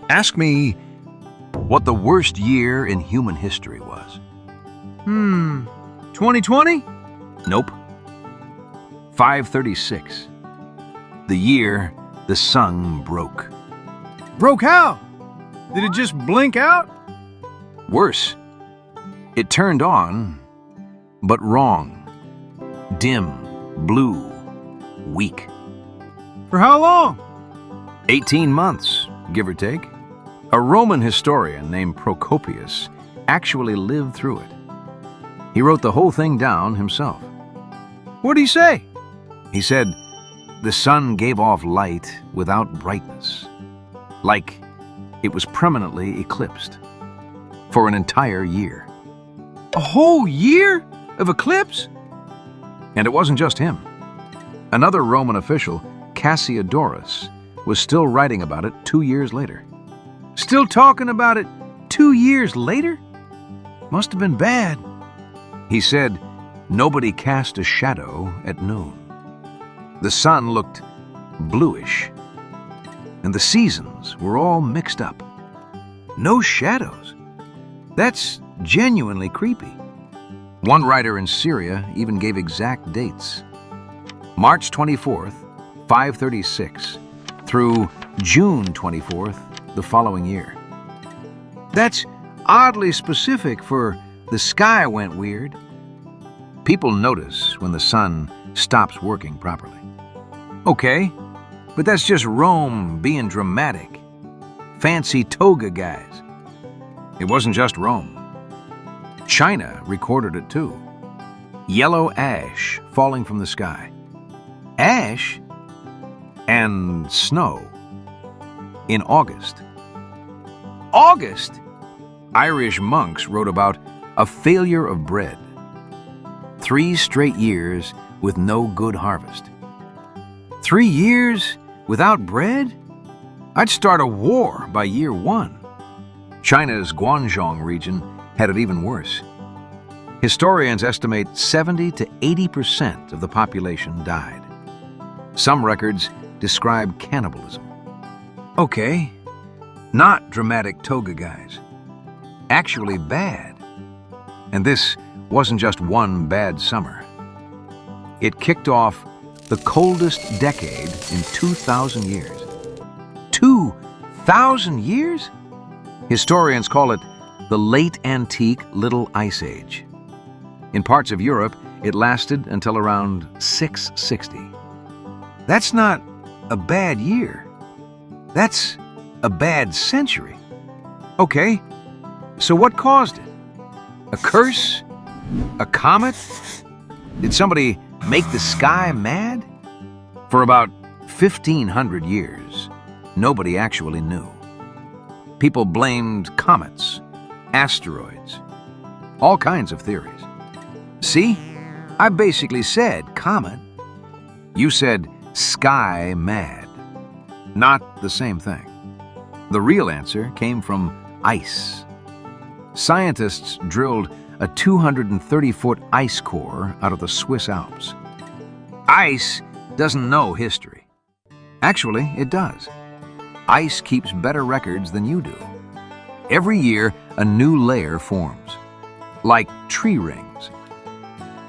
Ask me what the worst year in human history was. 2020? Nope. 536. The year the sun broke. Broke how? Did it just blink out? Worse, it turned on, but wrong. Dim, blue, weak. For how long? 18 months, give or take. A Roman historian named Procopius actually lived through it. He wrote the whole thing down himself. What'd he say? He said, the sun gave off light without brightness, like it was permanently eclipsed for an entire year. A whole year of eclipse? And it wasn't just him. Another Roman official, Cassiodorus, was still writing about it 2 years later. Still talking about it 2 years later? Must have been bad. He said nobody cast a shadow at noon. The sun looked bluish, and the seasons were all mixed up. No shadows. That's genuinely creepy. One writer in Syria even gave exact dates. March 24th, 536, through June 24th, the following year. That's oddly specific for the sky went weird. People notice when the sun stops working properly. Okay, but that's just Rome being dramatic. Fancy toga guys. It wasn't just Rome. China recorded it too. Yellow ash falling from the sky. Ash? And snow. In August. August? Irish monks wrote about a failure of bread. 3 straight years with no good harvest. 3 years without bread? I'd start a war by year 1. China's Guangdong region had it even worse. Historians estimate 70 to 80% of the population died. Some records describe cannibalism. Okay, not dramatic toga guys. Actually bad. And this wasn't just one bad summer. It kicked off the coldest decade in 2,000 years. 2,000 years? Historians call it the Late Antique Little Ice Age. In parts of Europe, it lasted until around 660. That's not a bad year. That's a bad century. Okay, so what caused it? A curse? A comet? Did somebody make the sky mad? For about 1,500 years, nobody actually knew. People blamed comets, asteroids, all kinds of theories. See? I basically said comet. You said sky mad. Not the same thing. The real answer came from ice. Scientists drilled a 230-foot ice core out of the Swiss Alps. Ice doesn't know history. Actually, it does. Ice keeps better records than you do. Every year, a new layer forms, like tree rings.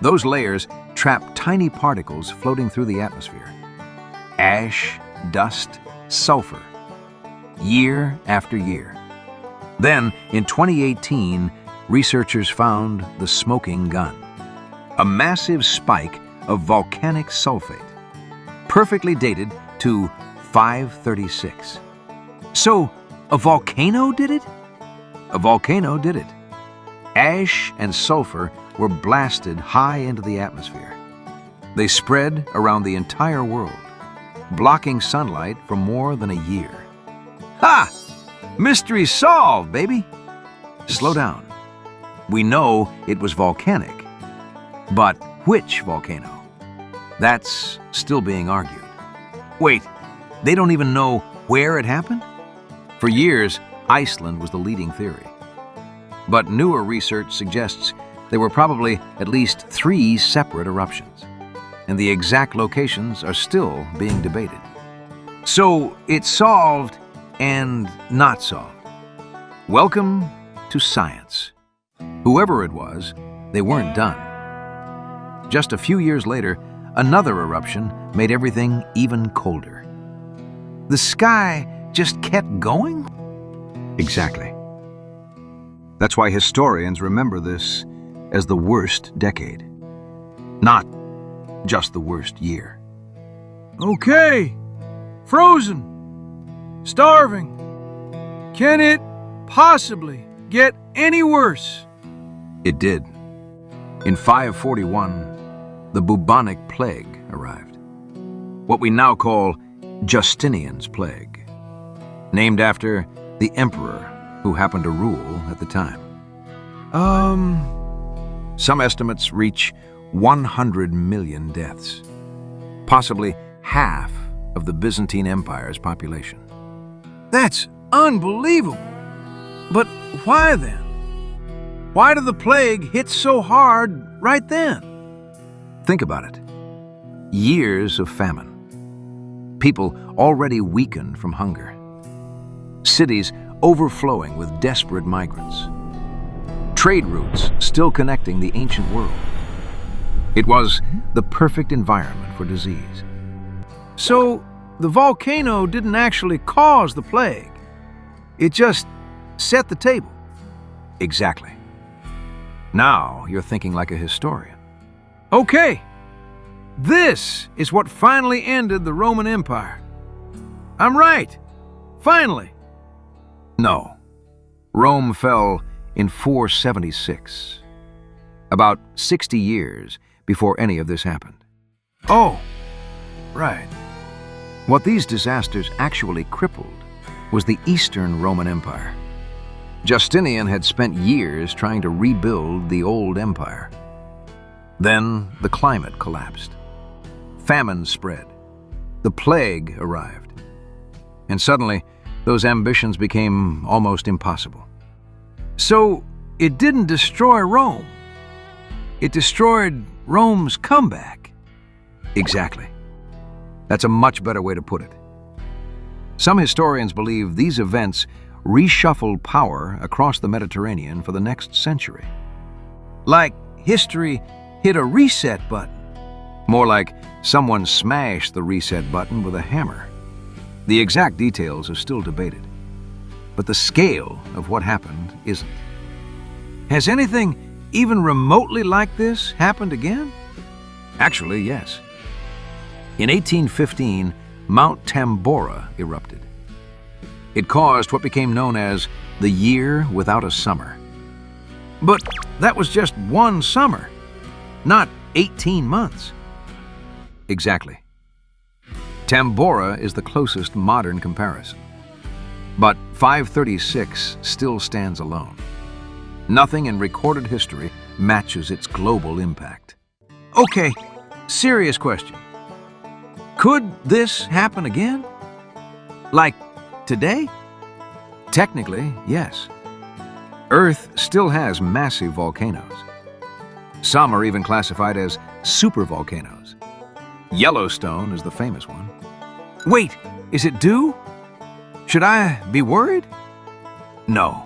Those layers trap tiny particles floating through the atmosphere. Ash, dust, sulfur, year after year. Then, in 2018, researchers found the smoking gun, a massive spike of volcanic sulfate, perfectly dated to 536. So, a volcano did it? A volcano did it. Ash and sulfur were blasted high into the atmosphere. They spread around the entire world, blocking sunlight for more than a year. Ha! Mystery solved, baby. Slow down. We know it was volcanic, but which volcano? That's still being argued. Wait, they don't even know where it happened? For years, Iceland was the leading theory. But newer research suggests there were probably at least 3 separate eruptions, and the exact locations are still being debated. So it's solved and not solved. Welcome to science. Whoever it was, they weren't done. Just a few years later, another eruption made everything even colder. The sky just kept going? Exactly. That's why historians remember this as the worst decade. Not just the worst year. Okay, frozen, starving. Can it possibly get any worse? It did. In 541, the bubonic plague arrived. What we now call Justinian's plague, named after the emperor who happened to rule at the time. Some estimates reach 100 million deaths, possibly half of the Byzantine Empire's population. That's unbelievable. But why then? Why did the plague hit so hard right then? Think about it. Years of famine. People already weakened from hunger. Cities overflowing with desperate migrants. Trade routes still connecting the ancient world. It was the perfect environment for disease. So the volcano didn't actually cause the plague. It just set the table. Exactly. Now you're thinking like a historian. Okay, this is what finally ended the Roman Empire. I'm right. Finally. No. Rome fell in 476, about 60 years before any of this happened. Oh, right. What these disasters actually crippled was the Eastern Roman Empire. Justinian had spent years trying to rebuild the old empire. Then the climate collapsed. Famine spread. The plague arrived. And suddenly, those ambitions became almost impossible. So it didn't destroy Rome. It destroyed Rome's comeback. Exactly. That's a much better way to put it. Some historians believe these events reshuffled power across the Mediterranean for the next century. Like history hit a reset button. More like someone smashed the reset button with a hammer. The exact details are still debated, but the scale of what happened isn't. Has anything even remotely like this happened again? Actually, yes. In 1815, Mount Tambora erupted. It caused what became known as the Year Without a Summer. But that was just one summer, not 18 months. Exactly. Tambora is the closest modern comparison. But 536 still stands alone. Nothing in recorded history matches its global impact. Okay, serious question. Could this happen again? Like today? Technically, yes. Earth still has massive volcanoes. Some are even classified as supervolcanoes. Yellowstone is the famous one. Wait, is it due? Should I be worried? No,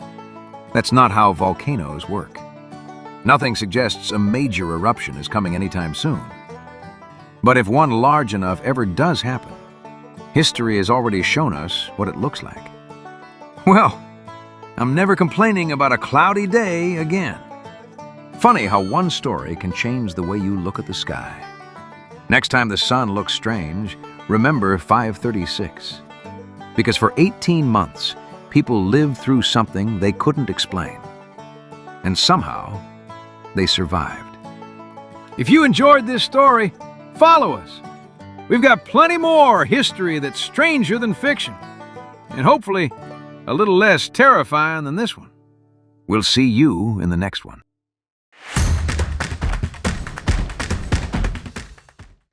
that's not how volcanoes work. Nothing suggests a major eruption is coming anytime soon. But if one large enough ever does happen, history has already shown us what it looks like. Well, I'm never complaining about a cloudy day again. Funny how one story can change the way you look at the sky. Next time the sun looks strange, remember 536. Because for 18 months, people lived through something they couldn't explain. And somehow, they survived. If you enjoyed this story, follow us. We've got plenty more history that's stranger than fiction, and hopefully a little less terrifying than this one. We'll see you in the next one.